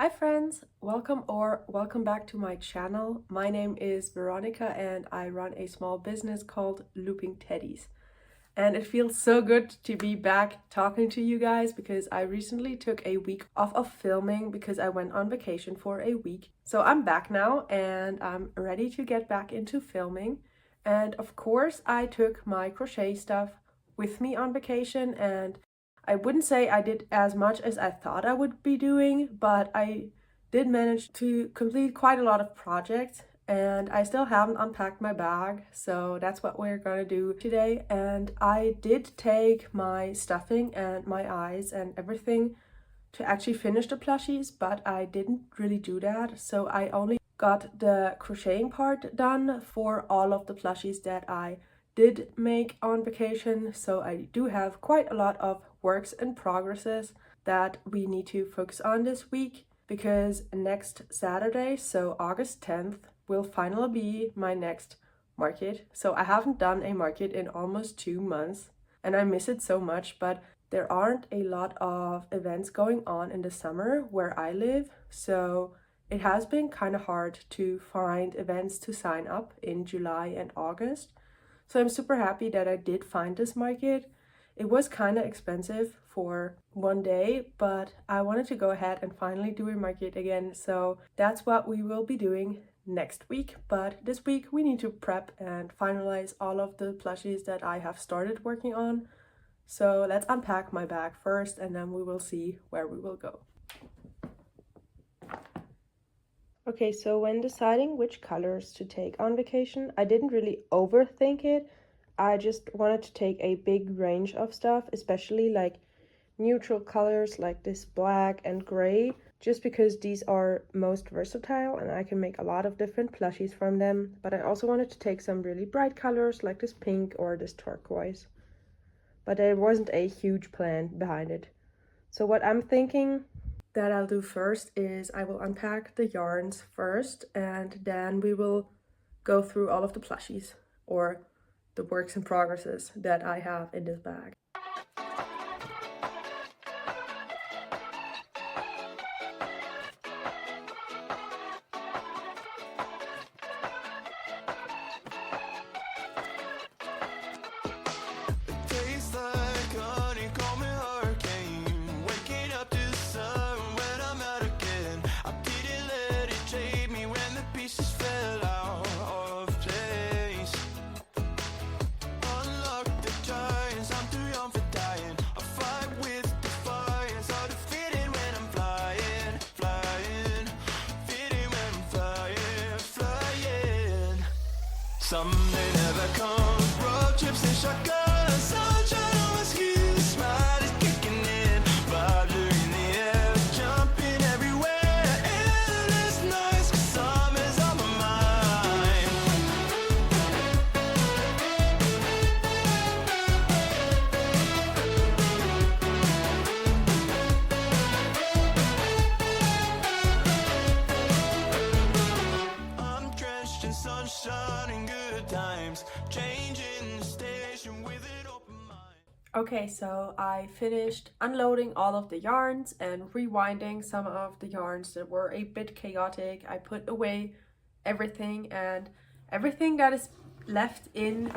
Hi friends, welcome back to my channel. My name is Veronica and I run a small business called Looping Teddies. And it feels so good to be back talking to you guys because I recently took a week off of filming because I went on vacation for a week. So I'm back now and I'm ready to get back into filming. And of course I took my crochet stuff with me on vacation, and I wouldn't say I did as much as I thought I would be doing, but I did manage to complete quite a lot of projects, and I still haven't unpacked my bag, so that's what we're gonna do today. And I did take my stuffing and my eyes and everything to actually finish the plushies, but I didn't really do that, so I only got the crocheting part done for all of the plushies that I did make on vacation. So I do have quite a lot of works in progresses that we need to focus on this week, because next Saturday, so August 10th, will finally be my next market. So I haven't done a market in almost 2 months and I miss it so much, but there aren't a lot of events going on in the summer where I live, so it has been kind of hard to find events to sign up in July and August. So I'm super happy that I did find this market. It was kind of expensive for one day, but I wanted to go ahead and finally do a market again. So that's what we will be doing next week. But this week we need to prep and finalize all of the plushies that I have started working on. So let's unpack my bag first and then we will see where we will go. Okay, so when deciding which colors to take on vacation, I didn't really overthink it. I just wanted to take a big range of stuff, especially like neutral colors like this black and gray, just because these are most versatile and I can make a lot of different plushies from them. But I also wanted to take some really bright colors like this pink or this turquoise. But there wasn't a huge plan behind it. So what I'm thinking that I'll do first is I will unpack the yarns first, and then we will go through all of the plushies or the works in progresses that I have in this bag. Some may never come, road trips and shotgun, sunshine on my skin, smile is kicking in, vibes are in the air, jumping everywhere, endless nights, 'cause summer's on my mind. I'm drenched in sunshine and good times, changing the station with an open mind. Okay, so I finished unloading all of the yarns and rewinding some of the yarns that were a bit chaotic. I put away everything, and everything that is left in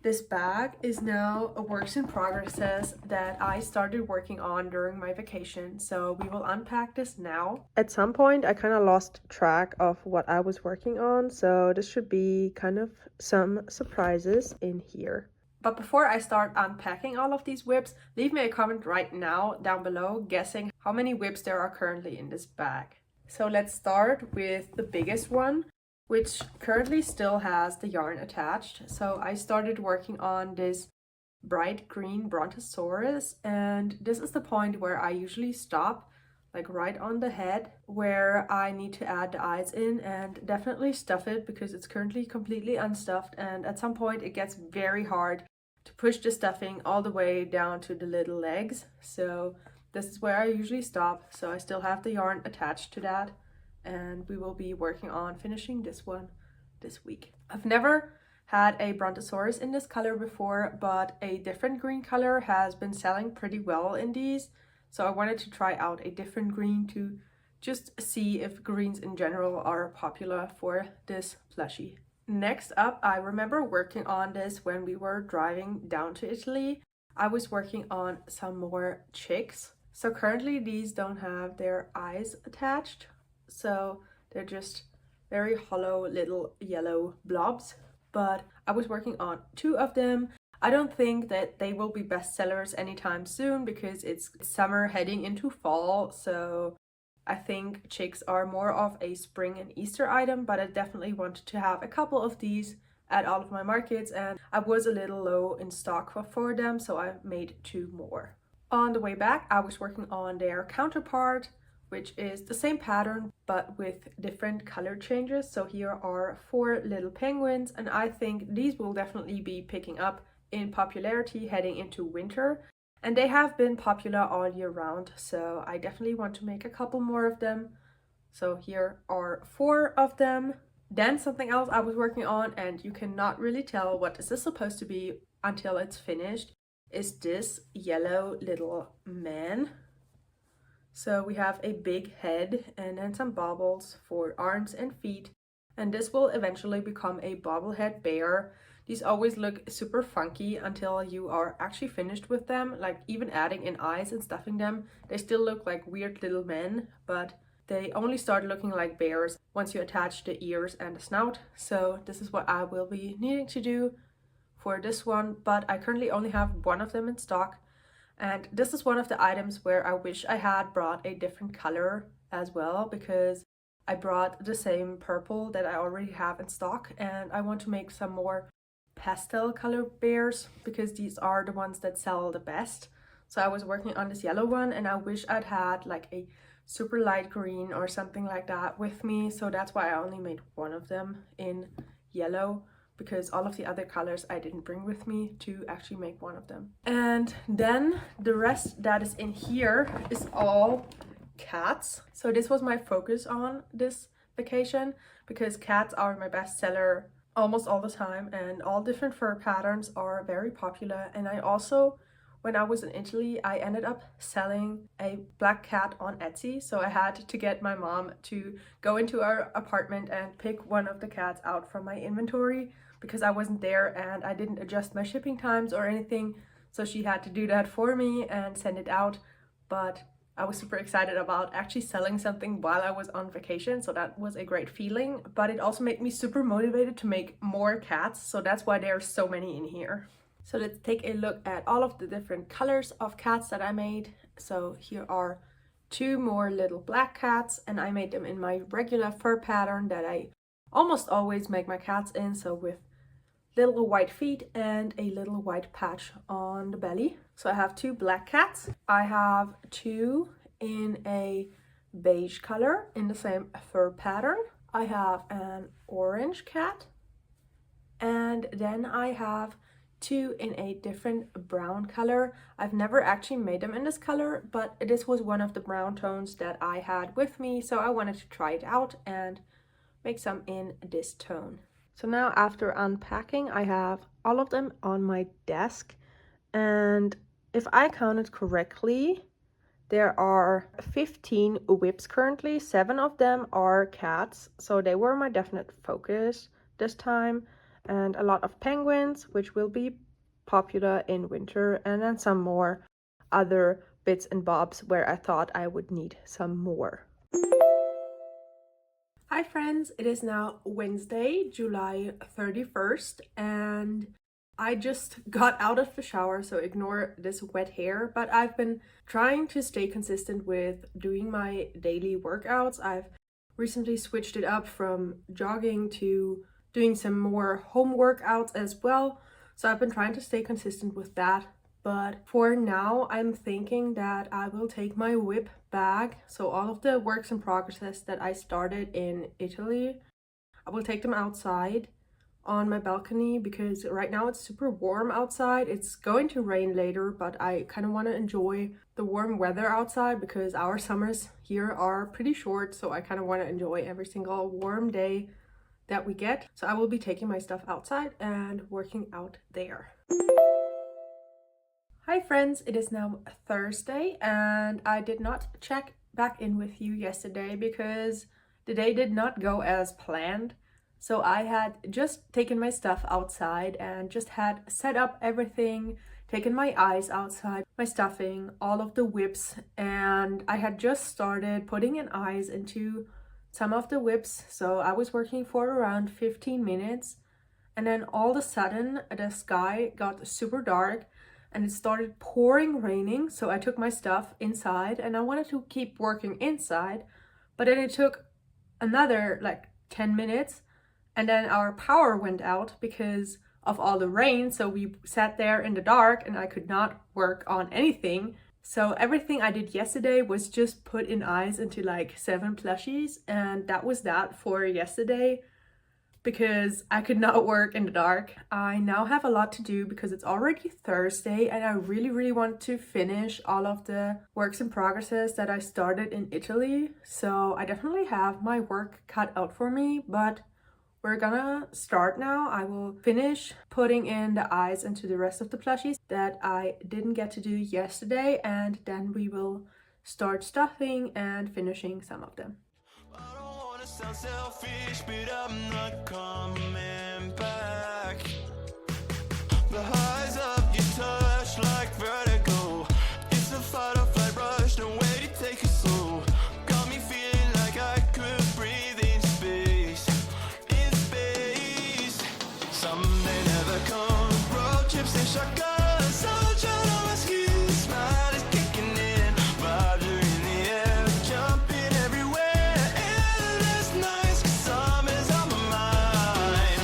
this bag is now a works in progresses that I started working on during my vacation. So we will unpack this now. At some point I kind of lost track of what I was working on, so this should be kind of some surprises in here. But before I start unpacking all of these whips, leave me a comment right now down below guessing how many whips there are currently in this bag. So let's start with the biggest one, which currently still has the yarn attached. So I started working on this bright green brontosaurus, and this is the point where I usually stop, like right on the head, where I need to add the eyes in and definitely stuff it because it's currently completely unstuffed, and at some point it gets very hard to push the stuffing all the way down to the little legs. So this is where I usually stop. So I still have the yarn attached to that, and we will be working on finishing this one this week. I've never had a brontosaurus in this color before, but a different green color has been selling pretty well in these, so I wanted to try out a different green to just see if greens in general are popular for this plushie. Next up, I remember working on this when we were driving down to Italy. I was working on some more chicks. So currently these don't have their eyes attached, so they're just very hollow little yellow blobs. But I was working on 2 of them. I don't think that they will be bestsellers anytime soon because it's summer heading into fall, so I think chicks are more of a spring and Easter item, but I definitely wanted to have a couple of these at all of my markets, and I was a little low in stock for them, so I made 2 more. On the way back, I was working on their counterpart, which is the same pattern but with different color changes. So here are 4 little penguins, and I think these will definitely be picking up in popularity heading into winter. And they have been popular all year round, so I definitely want to make a couple more of them. So here are 4 of them. Then something else I was working on, and you cannot really tell what this is supposed to be until it's finished, is this yellow little man. So we have a big head and then some baubles for arms and feet, and this will eventually become a bobblehead bear. These always look super funky until you are actually finished with them, like even adding in eyes and stuffing them. They still look like weird little men, but they only start looking like bears once you attach the ears and the snout. So this is what I will be needing to do for this one, but I currently only have 1 of them in stock. And this is one of the items where I wish I had brought a different color as well, because I brought the same purple that I already have in stock, and I want to make some more pastel color bears because these are the ones that sell the best. So I was working on this yellow one, and I wish I'd had like a super light green or something like that with me, so that's why I only made 1 of them in yellow, because all of the other colors I didn't bring with me to actually make 1 of them. And then the rest that is in here is all cats. So this was my focus on this vacation because cats are my best seller almost all the time, and all different fur patterns are very popular. And I also, when I was in Italy, I ended up selling a black cat on Etsy, so I had to get my mom to go into our apartment and pick 1 of the cats out from my inventory because I wasn't there and I didn't adjust my shipping times or anything, so she had to do that for me and send it out. But I was super excited about actually selling something while I was on vacation, so that was a great feeling. But it also made me super motivated to make more cats, so that's why there are so many in here. So let's take a look at all of the different colors of cats that I made. So here are 2 more little black cats, and I made them in my regular fur pattern that I almost always make my cats in, so with little white feet and a little white patch on the belly. So I have 2 black cats. I have 2 in a beige color in the same fur pattern. I have an orange cat, and then I have 2 in a different brown color. I've never actually made them in this color, but this was one of the brown tones that I had with me, so I wanted to try it out and make some in this tone. So now after unpacking, I have all of them on my desk, and if I counted correctly, there are 15 whips currently. 7 of them are cats, so they were my definite focus this time, and a lot of penguins, which will be popular in winter, and then some more other bits and bobs where I thought I would need some more. Hi friends, it is now Wednesday, July 31st, and I just got out of the shower, so ignore this wet hair, but I've been trying to stay consistent with doing my daily workouts. I've recently switched it up from jogging to doing some more home workouts as well, so I've been trying to stay consistent with that. But for now, I'm thinking that I will take my whip bag, so all of the works in progress that I started in Italy, I will take them outside on my balcony because right now it's super warm outside. It's going to rain later, but I kind of want to enjoy the warm weather outside because our summers here are pretty short, so I kind of want to enjoy every single warm day that we get. So I will be taking my stuff outside and working out there. Hi friends, it is now Thursday and I did not check back in with you yesterday because the day did not go as planned. So I had just taken my stuff outside and just had set up everything, taken my eyes outside, my stuffing, all of the whips, and I had just started putting in eyes into some of the whips. So I was working for around 15 minutes, and then all of a sudden the sky got super dark and it started pouring raining. So I took my stuff inside and I wanted to keep working inside, but then it took another like 10 minutes and then our power went out because of all the rain. So we sat there in the dark and I could not work on anything. So everything I did yesterday was just put in eyes into like 7 plushies, and that was that for yesterday because I could not work in the dark. I now have a lot to do because it's already Thursday and I really want to finish all of the works in progresses that I started in Italy. So I definitely have my work cut out for me, but we're gonna start now. I will finish putting in the eyes into the rest of the plushies that I didn't get to do yesterday, and then we will start stuffing and finishing some of them. I don't wanna sound selfish, but I'm not coming back. The highs of your touch like vertigo. It's a fight or flight rush, no way to take it slow. Got me feeling like I could breathe in space. In space. Some may never come. Road trips and shotguns. Sunshine on my skin. Smile is kicking in. Vibes are in the air. Jumping everywhere. Endless nights. 'Cause summer's on my mind.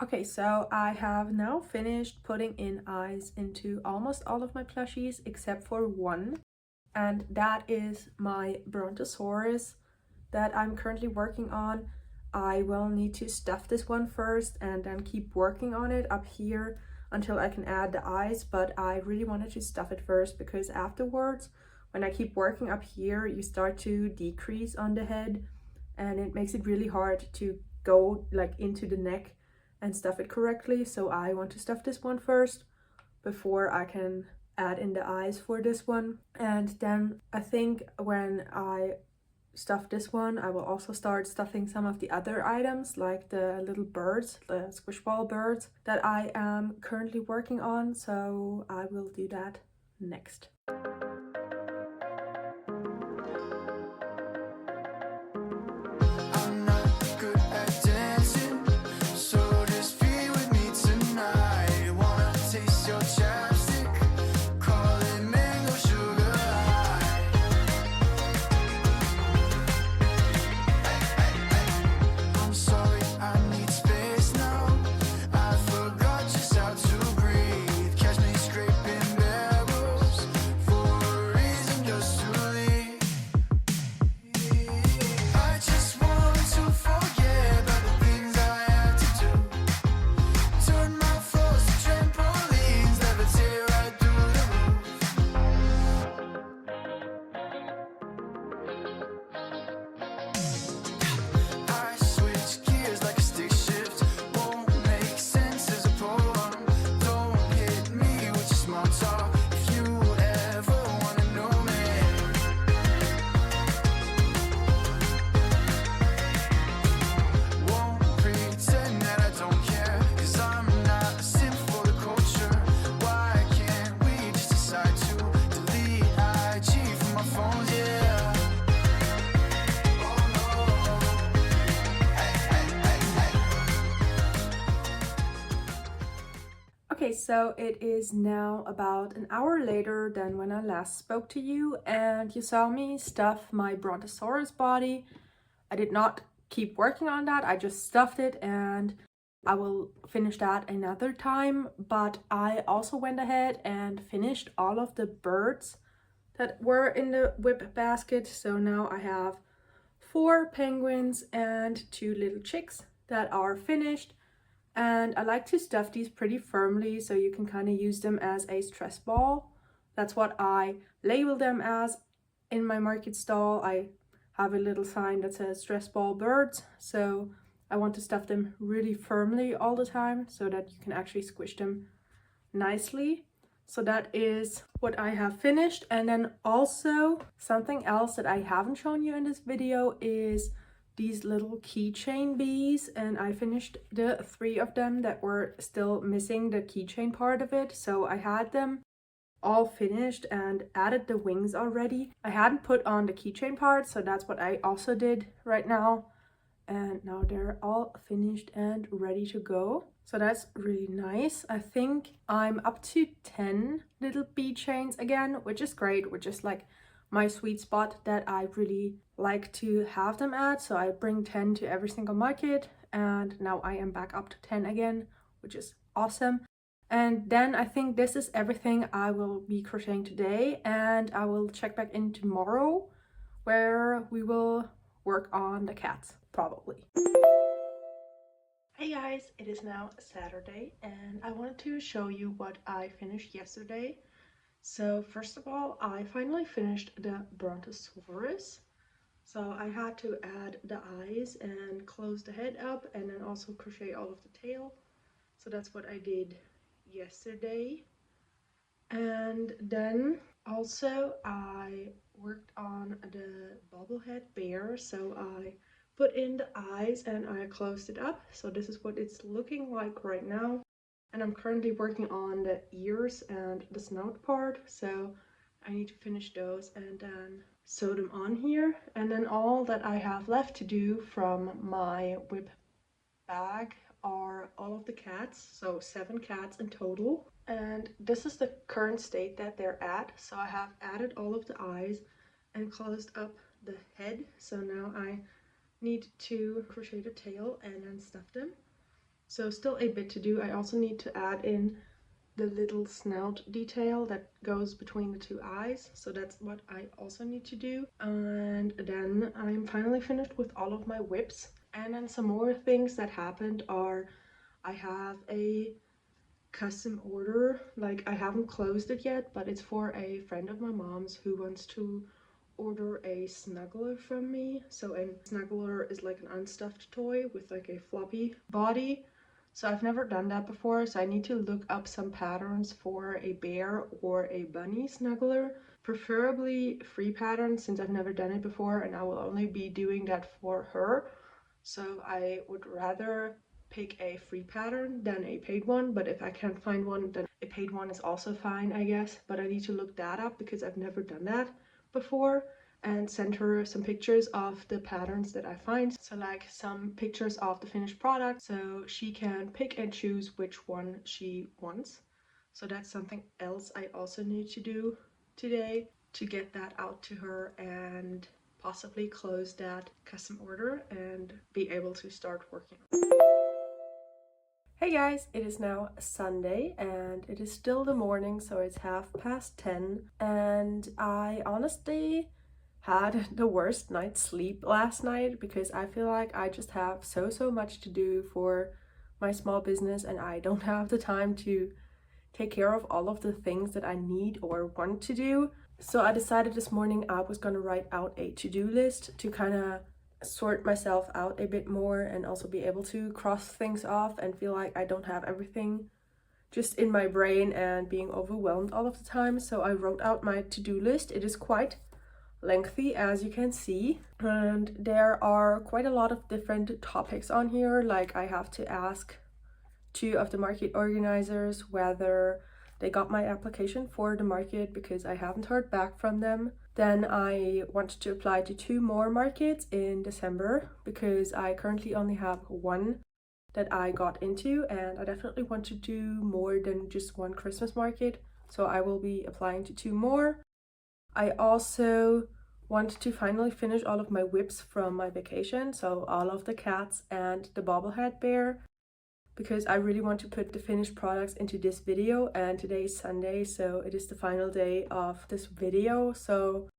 Okay, so I have now finished putting in eyes into almost all of my plushies except for one, and that is my Brontosaurus that I'm currently working on. I will need to stuff this one first and then keep working on it up here until I can add the eyes, but I really wanted to stuff it first because afterwards, when I keep working up here, you start to decrease on the head and it makes it really hard to go like into the neck and stuff it correctly. So I want to stuff this one first before I can add in the eyes for this one. And then I think when I stuff this one, I will also start stuffing some of the other items like the little birds, the squish ball birds that I am currently working on. So I will do that next. I'm not good at dancing, so just be with me tonight. Wanna taste your chapstick, call it mango sugar high. I'm sorry, I need space now. I forgot just how to breathe. Catch me scraping barrels for a reason just to leave. I just want to forget about the things I had to do. Turn my floors to trampolines, levitate right through the roof. I switch gears like a stick shift. Won't make sense as a poem. Don't hit me with your small talk if you ever wanna know me. Won't pretend that I don't care, 'cause I'm not a simp for the culture. Why can't we just decide to delete IG from my phones, yeah? Oh no. Okay, so it is now about an hour later than when I last spoke to you, and you saw me stuff my Brontosaurus body. I did not keep working on that, I just stuffed it, and I will finish that another time. But I also went ahead and finished all of the birds that were in the whip basket. So now I have 4 penguins and 2 little chicks that are finished. And I like to stuff these pretty firmly so you can kind of use them as a stress ball. That's what I label them as in my market stall. I have a little sign that says stress ball birds. So I want to stuff them really firmly all the time so that you can actually squish them nicely. So that is what I have finished. And then also something else that I haven't shown you in this video is these little keychain bees, and I finished the 3 of them that were still missing the keychain part of it. So I had them all finished and added the wings already. I hadn't put on the keychain part, so that's what I also did right now. And now they're all finished and ready to go. So that's really nice. I think I'm up to 10 little bee chains again, which is great, which is like my sweet spot that I really like to have them at. So I bring 10 to every single market, and now I am back up to 10 again, which is awesome. And then I think this is everything I will be crocheting today, and I will check back in tomorrow where we will work on the cats, probably. Hey guys, it is now Saturday and I wanted to show you what I finished yesterday. So first of all, I finally finished the Brontosaurus. So I had to add the eyes and close the head up and then also crochet all of the tail. So that's what I did yesterday. And then also I worked on the bobblehead bear. So I put in the eyes and I closed it up. So this is what it's looking like right now. And I'm currently working on the ears and the snout part. So I need to finish those and then sew them on here. And then all that I have left to do from my whip bag are all of the cats. So 7 cats in total. And this is the current state that they're at. So I have added all of the eyes and closed up the head. So now I need to crochet the tail and then stuff them. So still a bit to do. I also need to add in the little snout detail that goes between the 2 eyes. So that's what I also need to do. And then I'm finally finished with all of my whips. And then some more things that happened are I have a custom order. Like I haven't closed it yet, but it's for a friend of my mom's who wants to order a snuggler from me. So a snuggler is like an unstuffed toy with like a floppy body. So I've never done that before, so I need to look up some patterns for a bear or a bunny snuggler, preferably free patterns since I've never done it before and I will only be doing that for her. So I would rather pick a free pattern than a paid one, but if I can't find one, then a paid one is also fine, I guess. But I need to look that up because I've never done that before, and send her some pictures of the patterns that I find. So like some pictures of the finished product so she can pick and choose which one she wants. So that's something else I also need to do today to get that out to her and possibly close that custom order and be able to start working. Hey guys, it is now Sunday and it is still the morning, so it's 10:30, and I honestly had the worst night's sleep last night because I feel like I just have so much to do for my small business and I don't have the time to take care of all of the things that I need or want to do. So I decided this morning I was gonna write out a to-do list to kind of sort myself out a bit more and also be able to cross things off and feel like I don't have everything just in my brain and being overwhelmed all of the time. So I wrote out my to-do list. It is quite lengthy, as you can see, and there are quite a lot of different topics on here. Like I have to ask 2 of the market organizers whether they got my application for the market because I haven't heard back from them. Then I want to apply to 2 more markets in December because I currently only have 1 that I got into, and I definitely want to do more than just 1 Christmas market. So I will be applying to 2 more. I also want to finally finish all of my whips from my vacation, so all of the cats and the bobblehead bear. because I really want to put the finished products into this video, and today is Sunday, so it is the final day of this video, so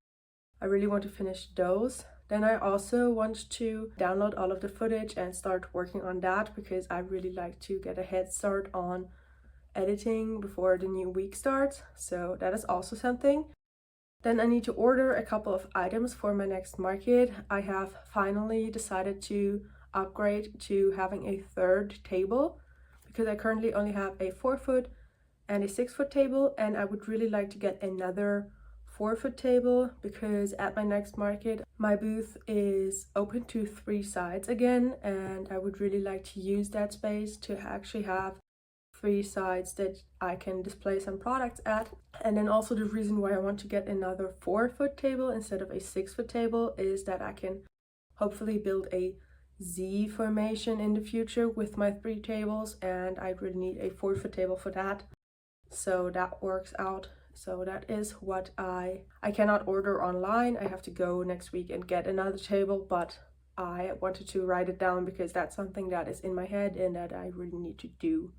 I really want to finish those. Then I also want to download all of the footage and start working on that, because I really like to get a head start on editing before the new week starts, so that is also something. Then I need to order a couple of items for my next market. I have finally decided to upgrade to having a third table, because I currently only have a 4-foot and a 6-foot table, and I would really like to get another 4-foot table, because at my next market my booth is open to 3 sides again, and I would really like to use that space to actually have 3 sides that I can display some products at. And then also the reason why I want to get another 4-foot table instead of a 6-foot table is that I can hopefully build a Z formation in the future with my 3 tables, and I really need a 4-foot table for that, so that works out. So that is what I cannot order online. I have to go next week and get another table, but I wanted to write it down because that's something that is in my head and that I really need to do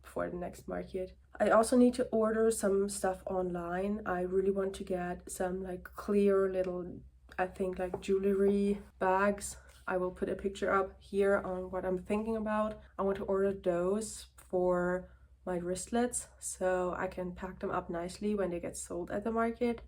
for the next market. I also need to order some stuff online. I really want to get some like clear little, I think like jewelry bags. I will put a picture up here on what I'm thinking about. I want to order those for my wristlets so I can pack them up nicely when they get sold at the market.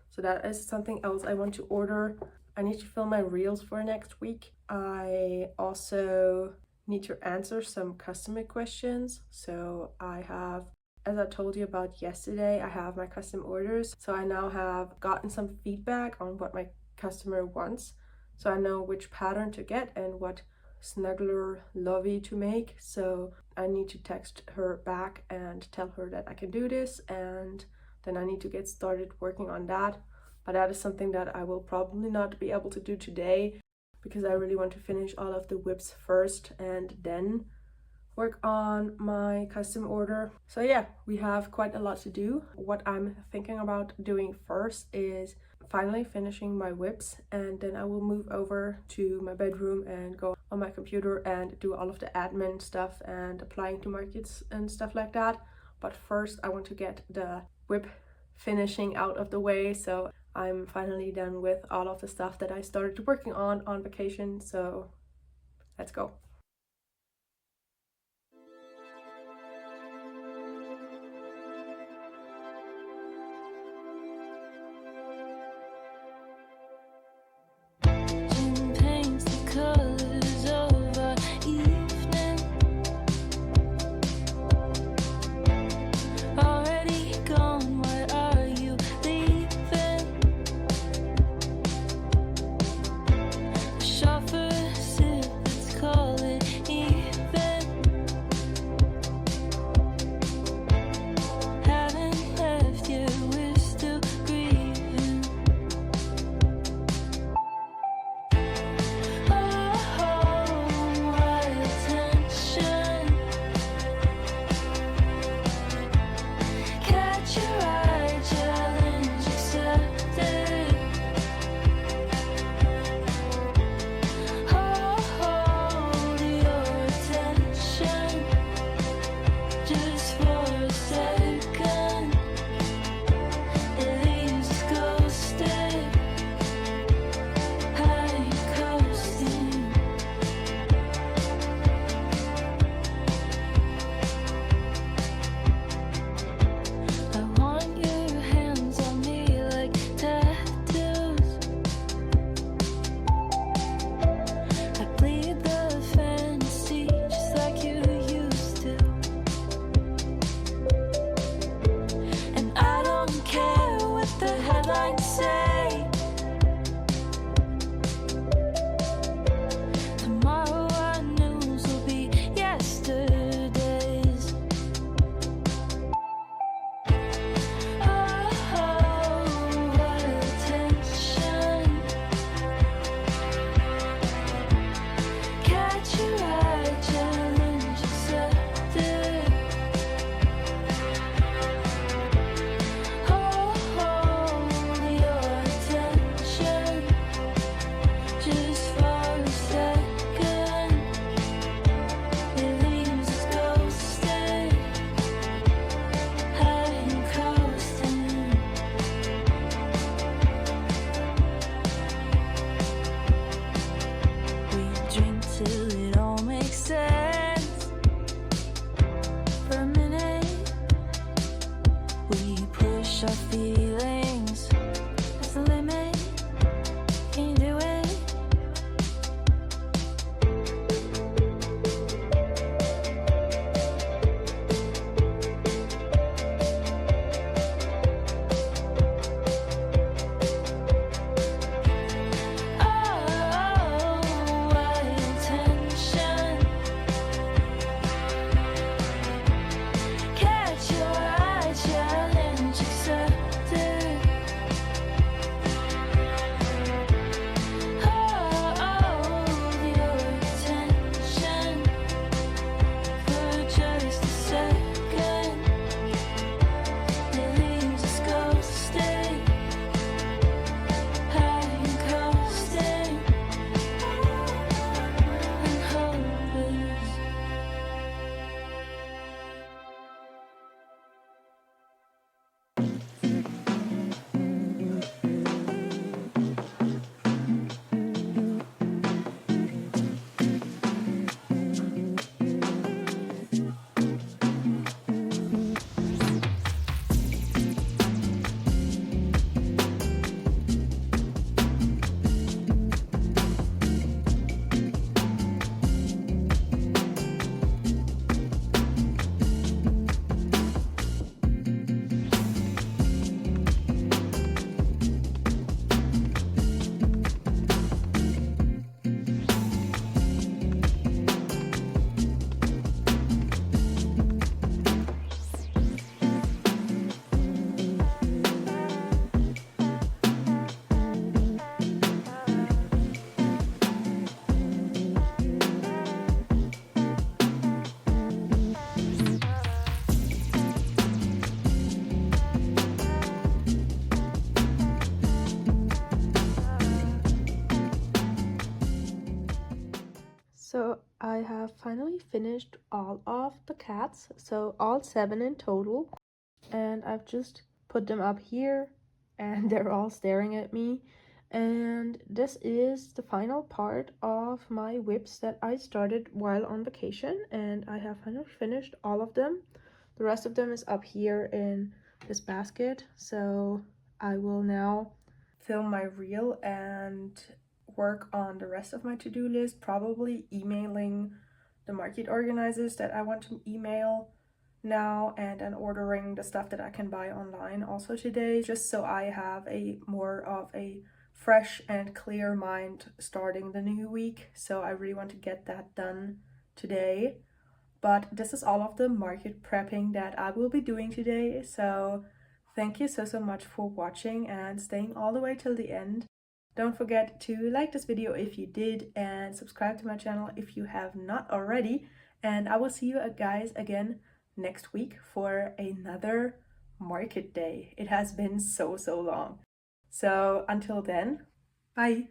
So that is something else I want to order. I need to film my reels for next week. I also need to answer some customer questions. So I have, as I told you about yesterday, I have my custom orders. So I now have gotten some feedback on what my customer wants. So I know which pattern to get and what snuggler lovey to make. So I need to text her back and tell her that I can do this, and then I need to get started working on that. But that is something that I will probably not be able to do today, because I really want to finish all of the whips first and then work on my custom order. So yeah, we have quite a lot to do. What I'm thinking about doing first is finally finishing my whips, and then I will move over to my bedroom and go on my computer and do all of the admin stuff and applying to markets and stuff like that. But first I want to get the whip finishing out of the way, so I'm finally done with all of the stuff that I started working on vacation. So let's go. Call finally finished all of the cats, so all 7 in total, and I've just put them up here and they're all staring at me. And this is the final part of my whips that I started while on vacation, and I have finally finished all of them. The rest of them is up here in this basket, so I will now film my reel and work on the rest of my to-do list, probably emailing the market organizers that I want to email now, and then ordering the stuff that I can buy online also today, just so I have a more of a fresh and clear mind starting the new week. So I really want to get that done today. But this is all of the market prepping that I will be doing today. So thank you so much for watching and staying all the way till the end. Don't forget to like this video if you did, and subscribe to my channel if you have not already. And I will see you guys again next week for another market day. It has been so long. So until then, bye.